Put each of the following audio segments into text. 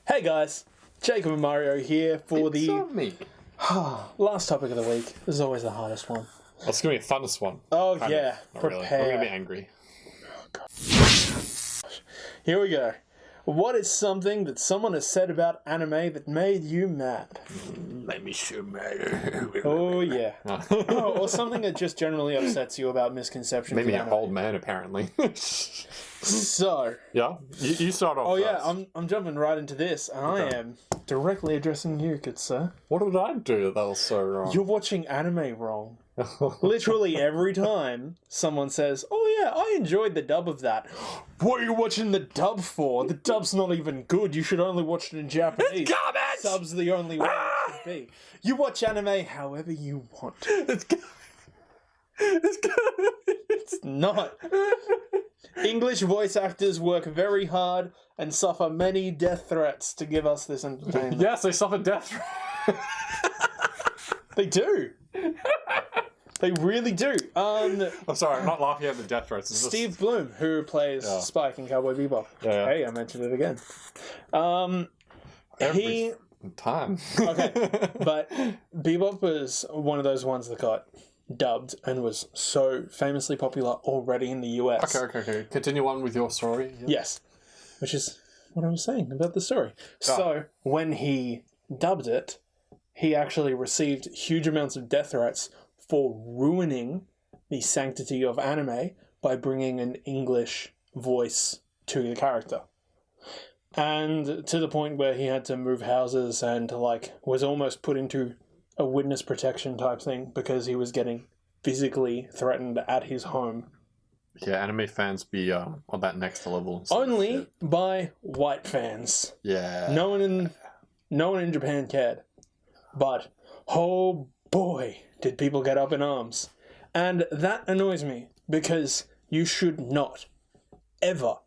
Hey guys, Jacob and Mario here for It's the on me. last topic of the week. This is always the hardest one. That's going to be the funnest one. Oh Kind yeah, of. Not prepare. Really. I'm going to be angry. Here we go. What is something that someone has said about anime that made you mad? Made me so mad. Oh yeah. Oh, or something that just generally upsets you about misconceptions Made me of an anime. old man, apparently. So, Yeah? You start off first. yeah, I'm jumping right into this, and I am directly addressing you, good sir. What did I do that was so wrong? You're watching anime wrong. Literally every time someone says, "Oh yeah, I enjoyed the dub of that." What are you watching the dub for? The dub's not even good. You should only watch it in Japanese. Garbage! Sub's the only way it should be. You watch anime however you want. It's It's not. English voice actors work very hard and suffer many death threats to give us this entertainment. Yes, they suffer death. They do. They really do. I'm sorry, I'm not laughing at the death threats. It's Steve Bloom, who plays Spike in Cowboy Bebop. Yeah. Hey, I mentioned it again. Every time. Okay, but Bebop was one of those ones that got dubbed and was so famously popular already in the US. Okay. Continue on with your story. Yeah. Yes, which is what I was saying about the story. So when he dubbed it, he actually received huge amounts of death threats for ruining the sanctity of anime by bringing an English voice to the character. And to the point where he had to move houses and was almost put into a witness protection type thing because he was getting physically threatened at his home. Yeah, anime fans be on that next level. Only by white fans. Yeah. No one in Japan cared. But oh boy, did people get up in arms. And that annoys me because you should not ever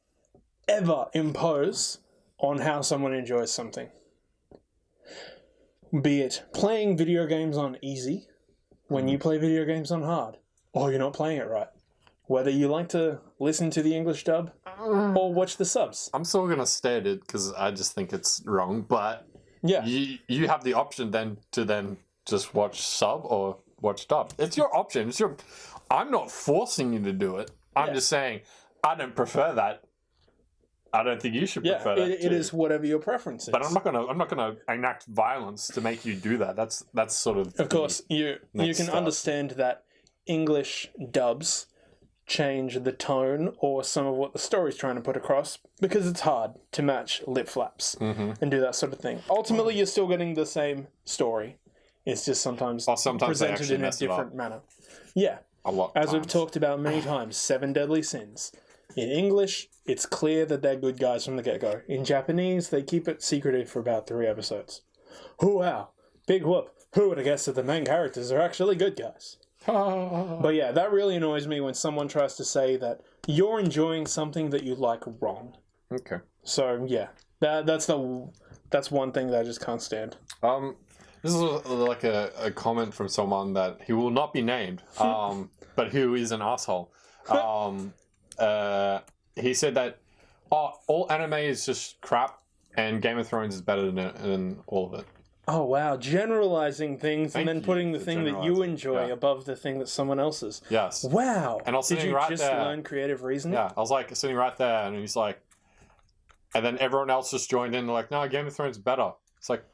impose on how someone enjoys something. Be it playing video games on easy when you play video games on hard, or you're not playing it right. Whether you like to listen to the English dub or watch the subs. I'm still going to state it because I just think it's wrong, but Yeah. you have the option then to just watch sub or watch dub. It's your option. I'm not forcing you to do it. I'm just saying I don't prefer that. I don't think you should prefer that. It is whatever your preference is. But I'm not gonna enact violence to make you do that. That's sort of. Of course, you can understand that English dubs change the tone or some of what the story's trying to put across because it's hard to match lip flaps and do that sort of thing. Ultimately, you're still getting the same story. It's just sometimes presented in a different manner. Yeah. As we've talked about many times, 7 deadly sins. In English, it's clear that they're good guys from the get-go. In Japanese, they keep it secretive for about 3 episodes. Oh, wow. Big whoop. Who would have guessed that the main characters are actually good guys? But yeah, that really annoys me when someone tries to say that you're enjoying something that you like wrong. Okay. So yeah, that's one thing that I just can't stand. This is like a comment from someone that he will not be named, but who is an asshole. He said that all anime is just crap, and Game of Thrones is better than all of it. Oh wow, generalizing things and then putting the thing that you enjoy above the thing that someone else's. Yes. Wow. And I was Did sitting you right just there. learn creative reasoning? Yeah, I was like sitting right there, and he's like, and then everyone else just joined in. They're like, no, Game of Thrones is better. It's like,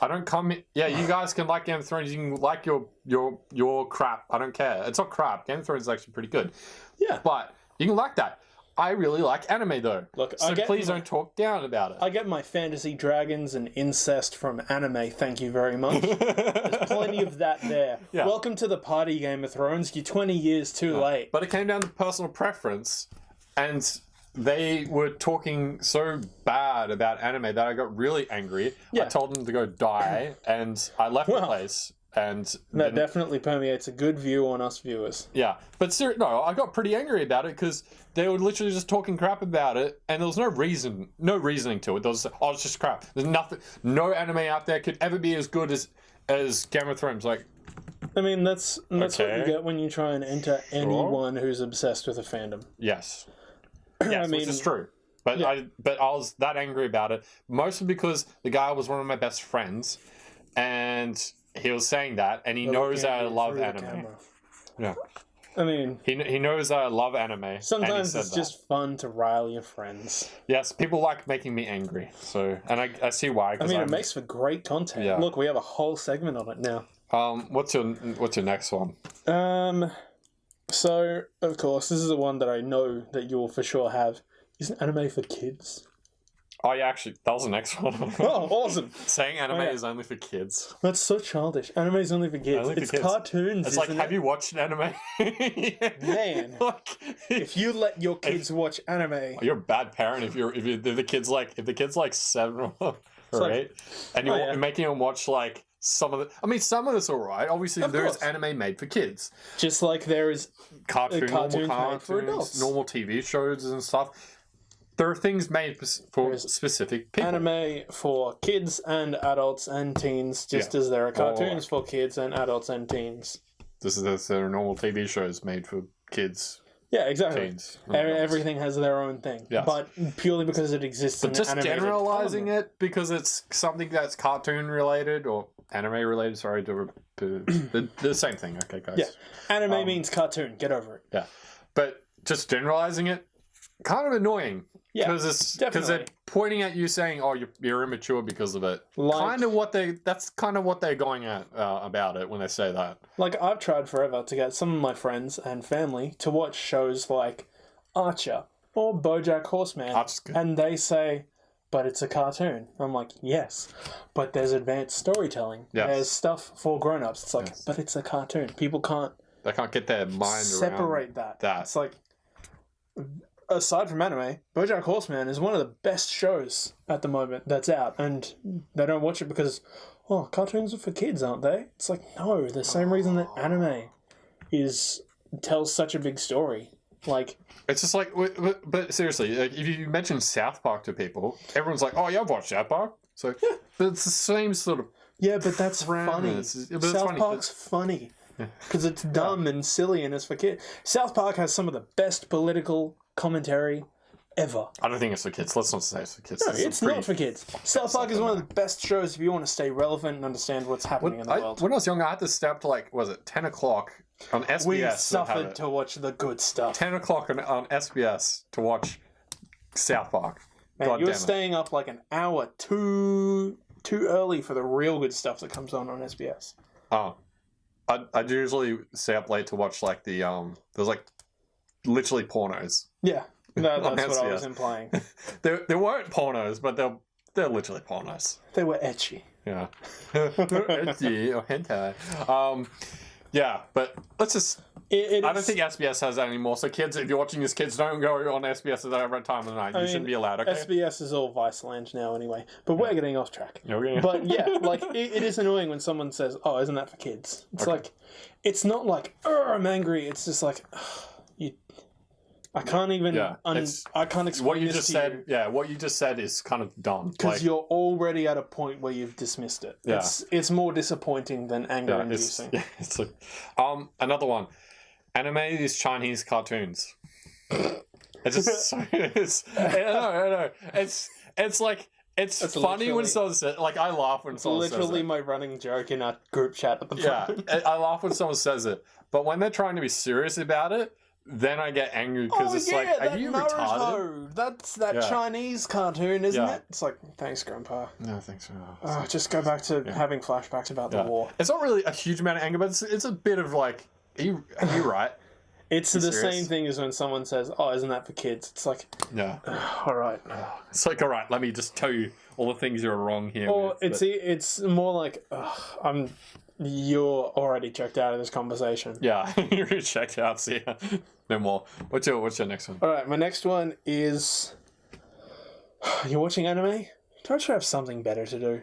I don't come. Yeah, you guys can like Game of Thrones. You can like your crap. I don't care. It's not crap. Game of Thrones is actually pretty good. Yeah. But you can like that. I really like anime though. Look, so please don't talk down about it. I get my fantasy dragons and incest from anime, thank you very much. There's plenty of that there. Yeah. Welcome to the party, Game of Thrones. You're 20 years too late. But it came down to personal preference, and they were talking so bad about anime that I got really angry. Yeah. I told them to go die, and I left the place. And that definitely permeates a good view on us viewers. Yeah, but no, I got pretty angry about it because they were literally just talking crap about it, and there was no reasoning to it. There was, it's just crap. There's nothing. No anime out there could ever be as good as Game of Thrones. Like, I mean, that's what you get when you try and enter anyone who's obsessed with a fandom. Yes, yes, which is true. But I was that angry about it, mostly because the guy was one of my best friends, and he was saying that, and he knows that I love anime. Yeah. I mean, he knows that I love anime. Sometimes it's just fun to rile your friends. Yes, people like making me angry. So, and I see why. I mean, it makes for great content. Yeah. Look, we have a whole segment on it now. What's your next one? So of course, this is the one that I know that you'll for sure have. Isn't anime for kids? Oh yeah, actually, that was the next one. Oh, awesome! Saying anime is only for kids. That's so childish. Anime is only for kids. Only for kids. Cartoons. It's like, have you watched anime? Man, like, if you let your kids watch anime, you're a bad parent. If the kid's like 7 or 8, and you're making them watch like some of the. I mean, some of it's alright. Obviously, there's anime made for kids. Just like there is normal cartoons for adults, normal TV shows and stuff. There are things made for specific people. Anime for kids and adults and teens, just as there are cartoons for kids and adults and teens. There are normal TV shows made for kids. Yeah, exactly. Teens, everything has their own thing, but purely because it exists. But just generalizing it because it's something that's cartoon related or anime related. Sorry, the same thing. Okay, guys. Yeah, anime means cartoon. Get over it. Yeah, but just generalizing it, kind of annoying. Yeah, because they're pointing at you saying, "Oh, you're immature because of it." That's kind of what they're going at about it when they say that. Like, I've tried forever to get some of my friends and family to watch shows like Archer or BoJack Horseman, and they say, "But it's a cartoon." I'm like, "Yes, but there's advanced storytelling. Yes. There's stuff for grown-ups." It's like, but it's a cartoon. People can't. They can't get their mind separate around that. It's like. Aside from anime, BoJack Horseman is one of the best shows at the moment that's out, and they don't watch it because, cartoons are for kids, aren't they? It's like, no, the same reason that anime tells such a big story. Like, it's just like, but seriously, like, if you mention South Park to people, everyone's like, "Oh yeah, I've watched South Park." So, but it's the same sort of. Yeah, but that's funny. South Park's funny because it's dumb and silly, and it's for kids. South Park has some of the best political commentary ever. I don't think it's for kids. Let's not say it's for kids. No, it's not for kids. South Park is one of the best shows if you want to stay relevant and understand what's happening in the world. When I was younger, I had to stay up to 10 o'clock on SBS. We suffered to watch the good stuff. 10 o'clock on SBS to watch South Park. Man, you were staying up like an hour too early for the real good stuff that comes on SBS. Oh. I'd usually stay up late to watch there's literally pornos. Yeah, that's what I was implying. There weren't pornos, but they're literally pornos. They were etchy. Yeah. Etchy or hentai. Yeah, but let's just... I don't think SBS has that anymore, so kids, if you're watching this, kids, don't go on SBS at that time of the night. You shouldn't be allowed, okay? SBS is all Viceland now anyway, but we're getting off track. But yeah, it is annoying when someone says, "Oh, isn't that for kids?" It's like, it's not like, I'm angry, it's just like, I can't even. I can't explain what you this just to said. you. Yeah, what you just said is kind of dumb because you're already at a point where you've dismissed it. Yeah. It's more disappointing than anger-inducing. It's like, another one. Anime is Chinese cartoons. It's just I know. It's like it's funny when someone says, like, I laugh when someone says it. Literally my running joke in our group chat at the moment. Yeah, I laugh when someone says it, but when they're trying to be serious about it, then I get angry because are you retarded? That's that Chinese cartoon, isn't it? It's like, thanks, Grandpa. No, thanks. Just go back to having flashbacks about the war. It's not really a huge amount of anger, but it's a bit of like, are you right? It's the same thing as when someone says, "Oh, isn't that for kids?" It's like, all right. It's like, all right, let me just tell you all the things you're wrong here. Or it's more like, you're already checked out of this conversation. Yeah, you're checked out. See ya. No more. What's your next one? All right, my next one is, you're watching anime? Don't you have something better to do?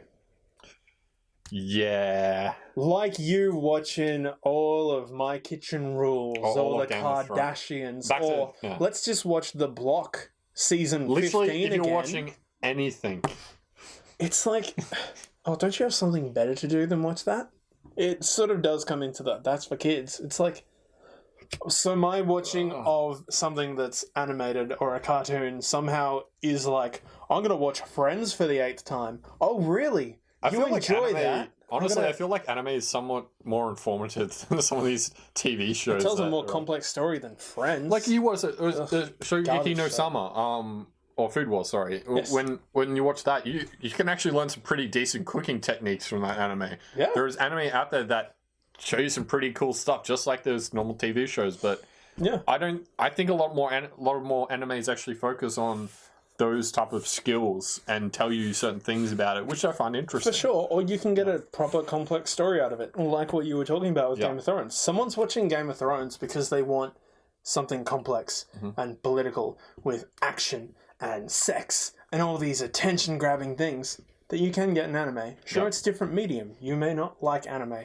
Yeah. Like you watching all of My Kitchen Rules, or the Kardashians, let's just watch The Block season 15 Literally, if you're again. watching anything. It's like, don't you have something better to do than watch that? It sort of does come into that's for kids. It's like, So my watching of something that's animated or a cartoon somehow is like, I'm going to watch Friends for the 8th time. Oh, really? I feel like anime, that? Honestly, I feel like anime is somewhat more informative than some of these TV shows. It tells a more complex story than Friends. Like you watch it was the Shogeki no Sama, or Food Wars, sorry. Yes. When you watch that, you can actually learn some pretty decent cooking techniques from that anime. Yeah. There is anime out there that show you some pretty cool stuff, just like those normal TV shows. But yeah, I think a lot more animes actually focus on those type of skills and tell you certain things about it, which I find interesting. For sure. Or you can get a proper complex story out of it, like what you were talking about with Game of Thrones. Someone's watching Game of Thrones because they want something complex and political with action and sex and all these attention-grabbing things that you can get in anime. Sure, it's different medium. You may not like anime.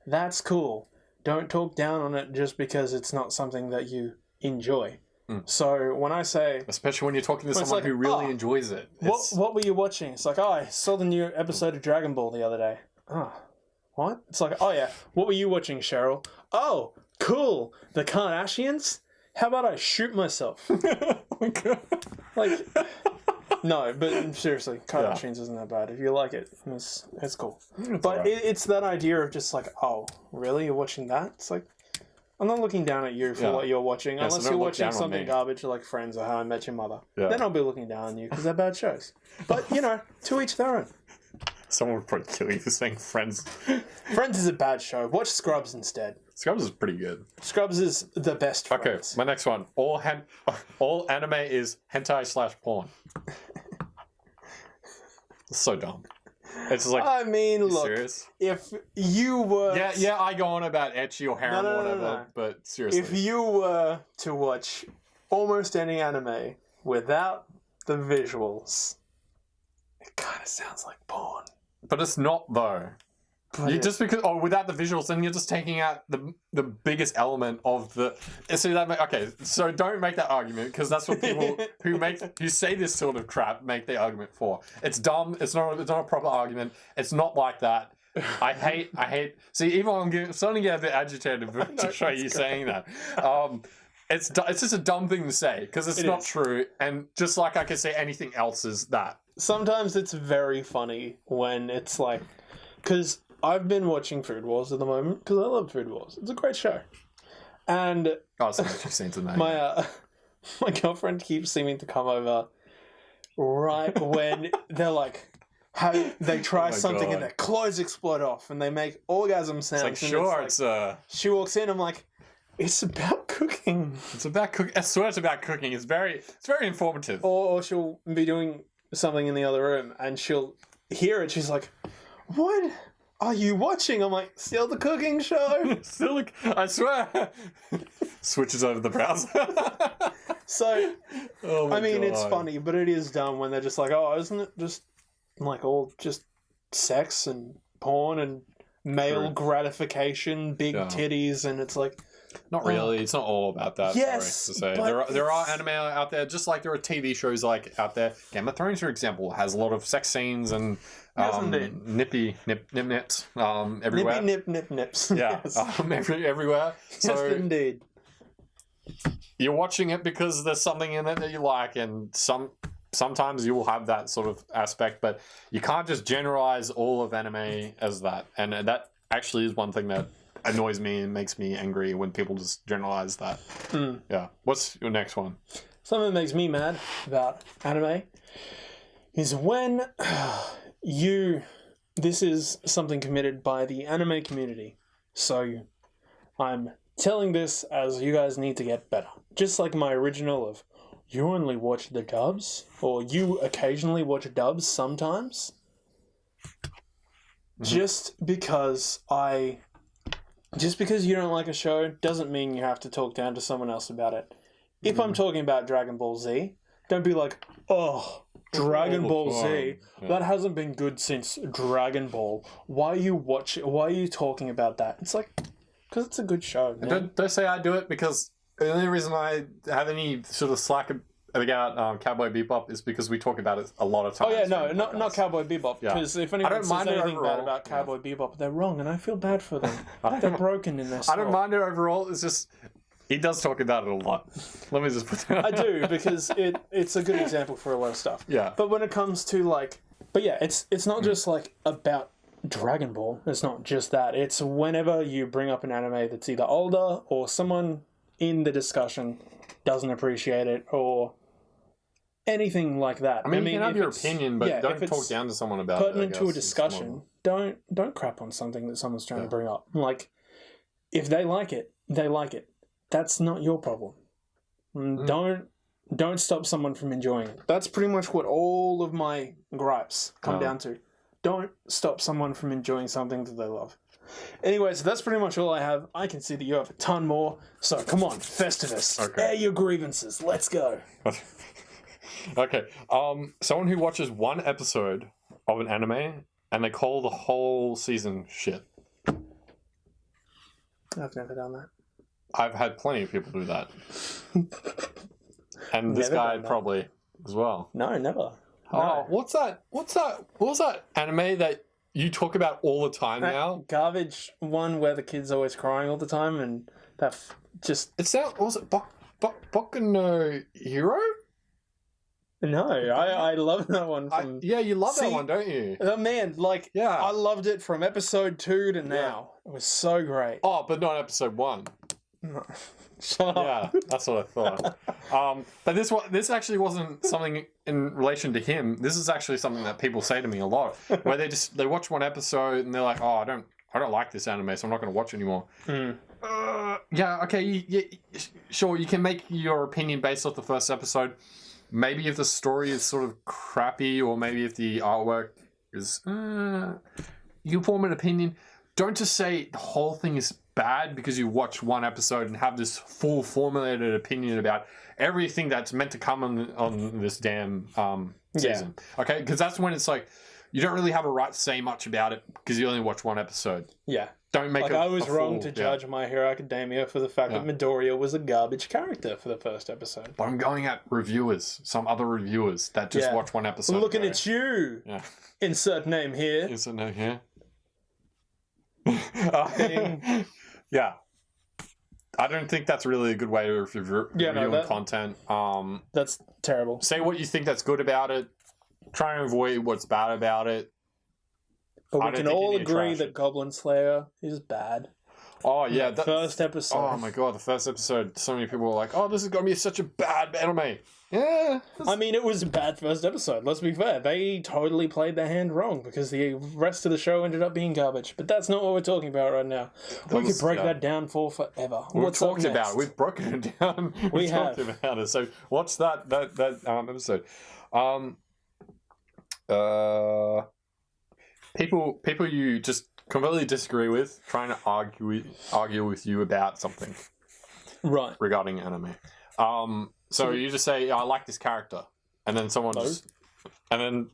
That's cool. Don't talk down on it just because it's not something that you enjoy. So when I say... Especially when you're talking to someone who really enjoys it. What were you watching? It's like, I saw the new episode of Dragon Ball the other day. Oh, what? It's like, oh yeah, what were you watching, Cheryl? Oh, cool. The Kardashians? How about I shoot myself? Oh my God. Like, no, but seriously, Kardashians isn't that bad. If you like it, it's cool. But it's that idea of just like, oh, really? You're watching that? It's like, I'm not looking down at you for what you're watching, unless you're watching something garbage like Friends or How I Met Your Mother. Yeah. Then I'll be looking down on you because they're bad shows. But, to each their own. Someone would probably kill you for saying Friends. Friends is a bad show. Watch Scrubs instead. Scrubs is pretty good. Scrubs is the best Friends. Okay, my next one. All anime is hentai/porn. It's so dumb. It's just like, I mean, look, serious? If you were... Yeah, I go on about ecchi or harem or whatever, but seriously. If you were to watch almost any anime without the visuals, it kind of sounds like porn. But it's not, though. Just because without the visuals, then you're just taking out the biggest element of the. See okay, so don't make that argument because that's what people who say this sort of crap make the argument for. It's dumb. It's not a proper argument. It's not like that. I hate. See, even I'm starting to get a bit agitated to show you saying that. It's just a dumb thing to say because it's not true, and just like I could say anything else is that. Sometimes it's very funny when it's like, because I've been watching Food Wars at the moment because I love Food Wars. It's a great show. And so much you've seen tonight. My girlfriend keeps seeming to come over right when they're like, they try something and their clothes explode off and they make orgasm sounds. It's like, sure, she walks in, I'm like, it's about cooking. It's about cooking. I swear it's about cooking. It's very informative. Or she'll be doing something in the other room and she'll hear it. She's like, what are you watching? I'm like, still the cooking show. I swear. Switches over the browser. So, I mean, it's funny, but it is dumb when they're just like, oh, isn't it just like all just sex and porn and male gratification, big titties, and it's like... Not really. It's not all about that. Yes, sorry to say. There are anime out there, just like there are TV shows like out there. Game of Thrones, for example, has a lot of sex scenes and nippy nips everywhere. Nippy nips. Yeah, yes. Everywhere. So yes, indeed. You're watching it because there's something in it that you like, and sometimes you will have that sort of aspect, but you can't just generalize all of anime as that. And that actually is one thing that annoys me and makes me angry when people just generalize that. Yeah. What's your next one? Something that makes me mad about anime is when this is something committed by the anime community. So I'm telling this as you guys need to get better. Just like my original of you only watch the dubs, or you occasionally watch dubs sometimes. Just because you don't like a show doesn't mean you have to talk down to someone else about it. If I'm talking about Dragon Ball Z, don't be like, oh, Dragon Ball Z, that hasn't been good since Dragon Ball. Why are you talking about that? It's like, because it's a good show. Don't say I do it because the only reason I have any sort of slack about Cowboy Bebop is because we talk about it a lot of times. Oh yeah, no, not Cowboy Bebop. Because if anyone says anything bad about Cowboy Bebop, they're wrong, and I feel bad for them. They're broken in their soul. I don't mind it overall. It's just He does talk about it a lot. Let me just put that. I do, because it's a good example for a lot of stuff. Yeah. But when it comes to like, but yeah, it's not just like about Dragon Ball. It's not just that. It's whenever you bring up an anime that's either older or someone in the discussion doesn't appreciate it or anything like that. I mean, you can have your opinion, but don't talk down to someone about it. Pertinent to a discussion, don't crap on something that someone's trying to bring up. Like, if they like it, they like it. That's not your problem. Don't stop someone from enjoying it. That's pretty much what all of my gripes come down to. Don't stop someone from enjoying something that they love. Anyways, that's pretty much all I have. I can see that you have a ton more. So come on, Festivus. Okay. Air your grievances. Let's go. Okay. Someone who watches one episode of an anime and they call the whole season shit. I've never done that. I've had plenty of people do that. And this guy probably as well. No, never. Oh, No. what's that? What was that anime that you talk about all the time now? Garbage one where the kid's always crying all the time and that just... It's that, was it Boku no Hero? No, I love that one from... Yeah, you love that one, don't you? Oh man, like, Yeah. I loved it from episode 2 to now. It was so great. Oh, but not episode 1. Shut up. Yeah, that's what I thought. But this actually wasn't something in relation to him. This is actually something that people say to me a lot, where they watch one episode and they're like, "Oh, I don't like this anime, so I'm not going to watch anymore." Yeah, okay, sure, you can make your opinion based off the first episode. Maybe if the story is sort of crappy, or maybe if the artwork is, you form an opinion. Don't just say the whole thing is bad because you watch one episode and have this full formulated opinion about everything that's meant to come on this damn season. Okay, because that's when it's like you don't really have a right to say much about it because you only watch one episode. Yeah. Don't make I was wrong to judge My Hero Academia for the fact that Midoriya was a garbage character for the first episode. But I'm going at reviewers, some other reviewers that just watch one episode. Looking at you. Yeah. Insert name here. Insert name here. Yeah. I don't think that's really a good way of reviewing content. That's terrible. Say what you think that's good about it. Try and avoid what's bad about it. But we can all agree that Goblin Slayer is bad. Oh, yeah. The first episode. Oh, my God. The first episode, so many people were like, oh, this is going to be such a bad anime. Yeah. I mean, it was a bad first episode. Let's be fair. They totally played their hand wrong because the rest of the show ended up being garbage. But that's not what we're talking about right now. We could break that down for forever. We've talked about it. We've broken it down. We've talked about it. So what's that episode? People you just completely disagree with, trying to argue with you about something, right? Regarding anime. So you just say, I like this character, and then someone and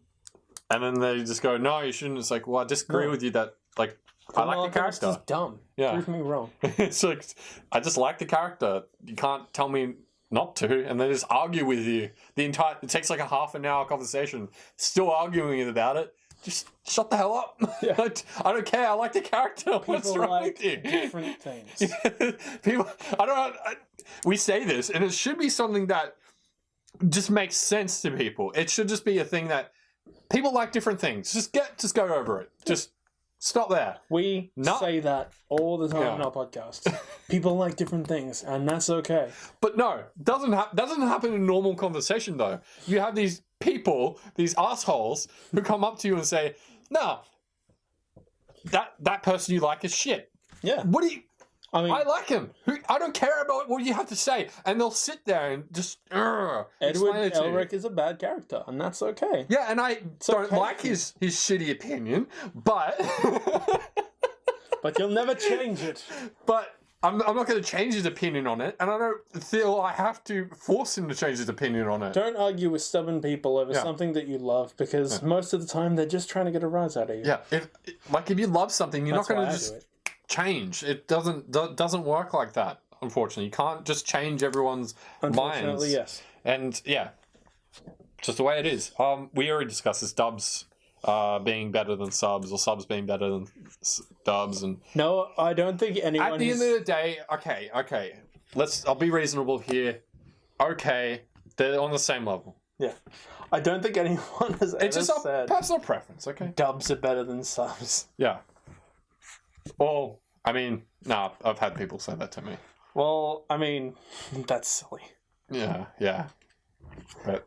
then they just go, no, you shouldn't. It's like, well, I disagree with you that, like, I like the character. This is dumb. Yeah. Prove me wrong. It's like, I just like the character. You can't tell me not to, and they just argue with you. It takes like a half an hour conversation, still arguing about it. Just shut the hell up. Yeah. I don't care. I like the character. What's wrong with you? Different things. People, we say this, and it should be something that just makes sense to people. It should just be a thing that people like different things. Just go over it. Just stop there. We say that all the time in our podcasts. People like different things, and that's okay. But no, doesn't happen in normal conversation though. You have these people, these assholes, who come up to you and say, "No, that person you like is shit." Yeah. What do you? I mean, I like him. I don't care about what you have to say, and they'll sit there and just. Edward Elric is a bad character, and that's okay. Yeah, and I don't like his shitty opinion, but. But you'll never change it. But I'm not going to change his opinion on it, and I don't feel I have to force him to change his opinion on it. Don't argue with stubborn people over something that you love, because most of the time they're just trying to get a rise out of you. Yeah, if you love something, you're not going to just change. It doesn't work like that. Unfortunately, you can't just change everyone's minds. Unfortunately, yes. And yeah, just the way it is. We already discussed this, dubs being better than subs, or subs being better than dubs, and no, I don't think anyone. At the end of the day, okay, I'll be reasonable here. Okay, they're on the same level. Yeah. I don't think anyone has ever said personal preference, okay? dubs are better than subs. Yeah. Well, I mean, nah, I've had people say that to me. Well, I mean, that's silly. Yeah. But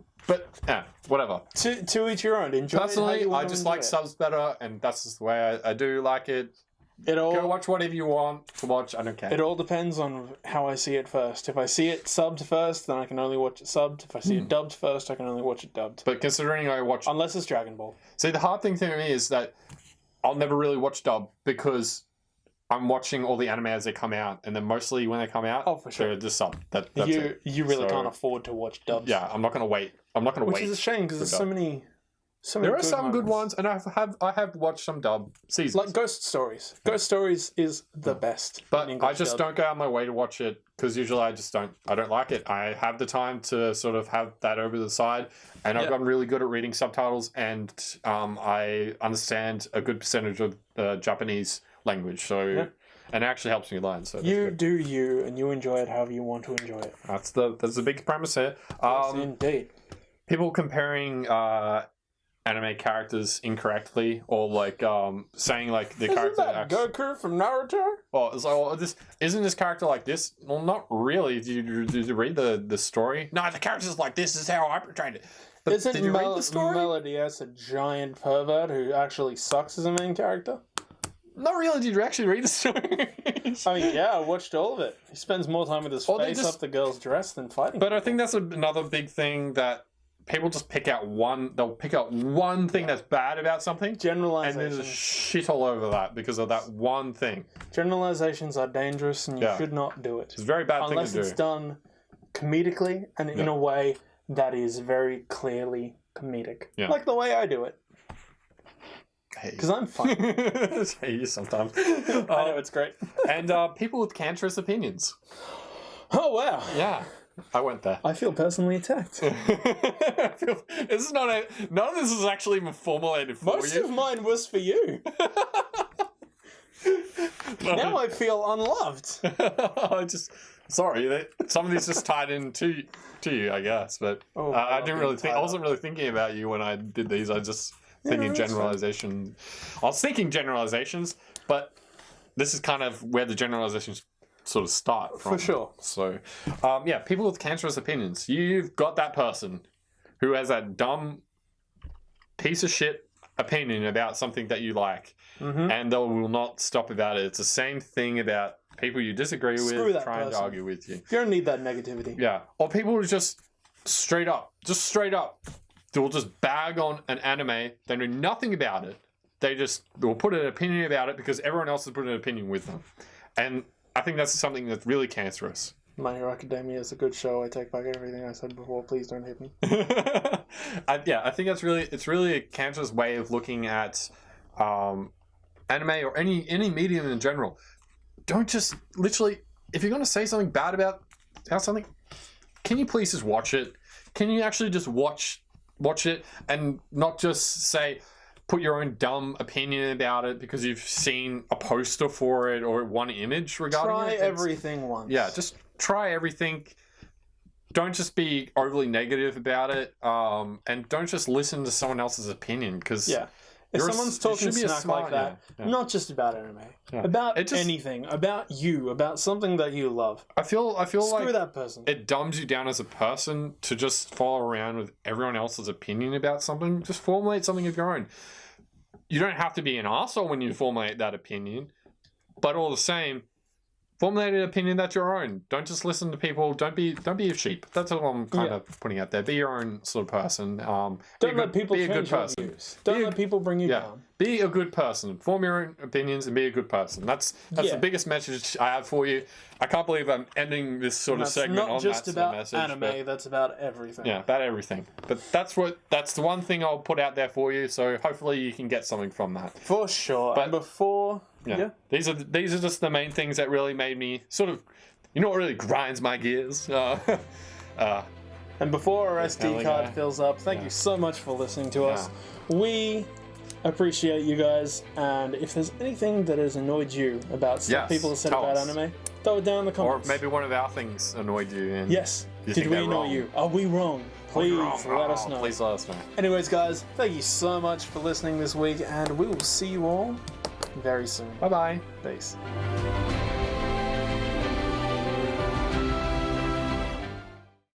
yeah, whatever. To each your own. Enjoy Personally, it how you want I just to like enjoy it. subs better, and that's just the way I do like it. Go watch whatever you want to watch. I don't care. It all depends on how I see it first. If I see it subbed first, then I can only watch it subbed. If I see it dubbed first, I can only watch it dubbed. But considering I watch... Unless it's Dragon Ball. See, the hard thing to me is that I'll never really watch dub because I'm watching all the anime as they come out, and then mostly when they come out, for sure, they're just sub. That's it. You really can't afford to watch dubs. Yeah, I'm not going to wait. Which is a shame because there's so many. There are some good ones, and I have watched some dub seasons. Like Ghost Stories. Ghost Stories is the best. But I just don't go out of my way to watch it because usually I don't like it. I have the time to sort of have that over the side, and I've gotten really good at reading subtitles, and I understand a good percentage of the Japanese language. So, and it actually helps me learn. So you do you, and you enjoy it however you want to enjoy it. That's the big premise here. Yes, indeed. People comparing anime characters incorrectly, or like saying like the character that Goku from Naruto? Well, it's like, isn't this character like this? Well, not really. Did you read the story? No, the character's like this. This is how I portrayed it. But Isn't did you read the story? Melody as a giant pervert who actually sucks as a main character? Not really. Did you actually read the story? I mean, yeah, I watched all of it. He spends more time with his face up the girl's dress than fighting. But I think that's another big thing that people just pick out one. They'll pick out one thing that's bad about something, generalizations, and then just shit all over that because of that one thing. Generalizations are dangerous, and you should not do it. It's a very bad thing to do. Unless it's done comedically and in a way that is very clearly comedic, like the way I do it. Because I'm funny. Hey, you sometimes. I know, it's great. And people with cancerous opinions. Oh, wow. Yeah. I went there. I feel personally attacked. None of this is actually even formulated for you. Most of mine was for you. Now I feel unloved. Sorry, some of these just tied in to you, I guess. But I didn't really think. I wasn't really thinking about you when I did these. I just thinking generalization. I was thinking generalizations, but this is kind of where the generalizations sort of start from. For sure. So, people with cancerous opinions. You've got that person who has that dumb piece of shit opinion about something that you like, and they will not stop about it. It's the same thing about people you disagree with, trying to argue with you. You don't need that negativity. Yeah. Or people who just straight up, they'll just bag on an anime. They know nothing about it. They'll put an opinion about it because everyone else has put an opinion with them. And I think that's something that's really cancerous. My Hero Academia is a good show. I take back everything I said before. Please don't hit me. I think it's really a cancerous way of looking at anime or any medium in general. Don't just literally, if you're going to say something bad about something, can you please just watch it? Can you actually just watch it and not just say, put your own dumb opinion about it because you've seen a poster for it or one image regarding it? Try everything once. Yeah, just try everything. Don't just be overly negative about it, and don't just listen to someone else's opinion because if someone's talking smack like that, not just about anime, about anything, about you, about something that you love. I feel Screw like that person. It dumbs you down as a person to just follow around with everyone else's opinion about something. Just formulate something of your own. You don't have to be an arsehole when you formulate that opinion, but all the same, formulate an opinion that's your own. Don't just listen to people. Don't be a sheep. That's what I'm kind of putting out there. Be your own sort of person. Don't let people change your views. Don't let people bring you down. Be a good person. Form your own opinions and be a good person. That's the biggest message I have for you. I can't believe I'm ending this sort of segment on that message. That's not just about anime. That's about everything. Yeah, about everything. But that's the one thing I'll put out there for you. So hopefully you can get something from that. For sure. But before. Yeah. These are just the main things that really made me sort of, what really grinds my gears. And before our SD card fills up, thank you so much for listening to us. We appreciate you guys, and if there's anything that has annoyed you about stuff people have said about anime, throw it down in the comments. Or maybe one of our things annoyed you. And yes. Did we annoy you? Are we wrong? Please let us know. Please let us know. Anyways, guys, thank you so much for listening this week, and we will see you all very soon. Bye-bye. Peace.